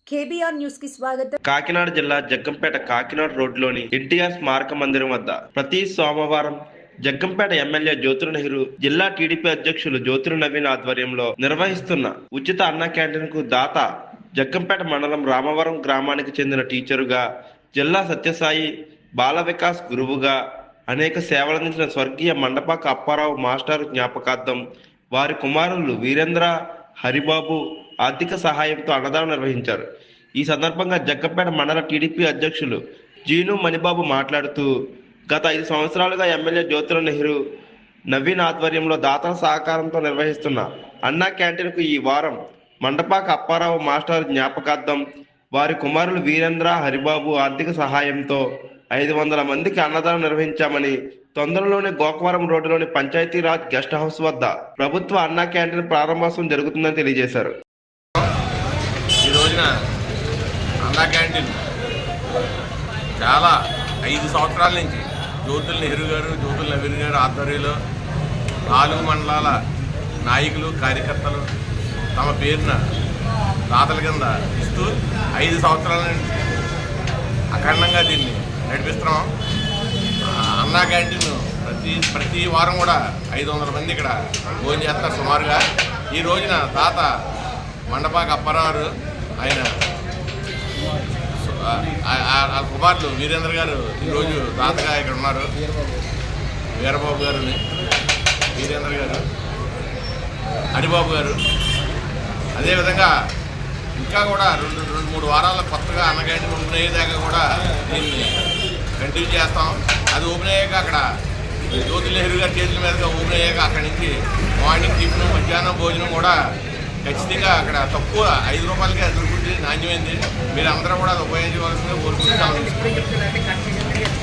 KBR news కి స్వాగతం. కాకినాడ జిల్లా జగ్గంపేట కాకినాడ రోడ్లోని ఎన్టీఆర్ స్మారక మందిరం వద్ద ప్రతి సోమవారం జగ్గంపేట ఎమ్మెల్యే జ్యోతుల నెహ్రూ, జిల్లా టీడీపీ అధ్యక్షులు జ్యోతుల నవీన్ ఆధ్వర్యంలో నిర్వహిస్తున్న ఉచిత అన్న క్యాంటీన్ కు దాత జగ్గంపేట మండలం రామవరం గ్రామానికి చెందిన టీచరుగా, జిల్లా సత్యసాయి బాల వికాస్ గురువుగా అనేక సేవలందించిన స్వర్గీయ మండపాక అప్పారావు మాస్టర్ జ్ఞాపకార్థం వారి కుమారులు వీరేంద్ర, హరిబాబు ఆర్థిక సహాయంతో అన్నదానం నిర్వహించారు. ఈ సందర్భంగా జగ్గంపేట మండల టీడీపీ అధ్యక్షులు జీను మణిబాబు మాట్లాడుతూ, గత 5 సంవత్సరాలుగా ఎమ్మెల్యే జ్యోతుల నెహ్రూ, నవీన్ ఆధ్వర్యంలో దాతల సహకారంతో నిర్వహిస్తున్న అన్నా క్యాంటీన్కు ఈ వారం మండపాక అప్పారావు మాస్టర్ జ్ఞాపకార్థం వారి కుమారులు వీరేంద్ర, హరిబాబు ఆర్థిక సహాయంతో 500 మందికి అన్నదానం నిర్వహించామని, తొందరలోనే గోకవరం రోడ్డులోని పంచాయతీరాజ్ గెస్ట్ హౌస్ వద్ద ప్రభుత్వ అన్నా క్యాంటీన్ ప్రారంభోత్సవం జరుగుతుందని తెలియజేశారు. ఈ రోజున అన్నా క్యాంటీన్ చాలా 5 సంవత్సరాల నుంచి జ్యోతుల నెహ్రూ గారు, జ్యోతుల నవీన్ గారు ఆధ్వర్యంలో 4 మండలాల నాయకులు, కార్యకర్తలు తమ పేరున దాతల కింద ఇస్తూ 5 సంవత్సరాల నుంచి అఖండంగా దీన్ని నడిపిస్తున్నాం. అన్నా క్యాంటీన్ ప్రతి వారం కూడా 500 మంది ఇక్కడ భోజనం చేస్తారు సుమారుగా. ఈ రోజున తాత మండపాక అప్పారావు ఆయన కుమారులు వీరేంద్ర గారు ఈరోజు తాతగా ఇక్కడ ఉన్నారు. వీరబాబు గారిని, వీరేంద్ర గారు, హరిబాబు గారు. అదేవిధంగా ఇంకా కూడా 2-3 వారాల కొత్తగా అన్న క్యాంటీన్ ఓపెన్ అయ్యేదాకా కూడా దీన్ని కంటిన్యూ చేస్తాం. అది ఓపెన్ అయ్యాక అక్కడ జ్యోతుల నెహ్రూ గారి చేతుల మీదుగా ఓపెన్ అయ్యాక అక్కడి నుంచి మార్నింగ్ టిఫిన్, మధ్యాహ్నం భోజనం కూడా ఖచ్చితంగా అక్కడ తక్కువ 5 రూపాయలకే దొరుకుతుంది, నాణ్యమైంది. మీరు అందరూ కూడా అది ఉపయోగించవలసిందిగా కోరుకుంటున్నాం.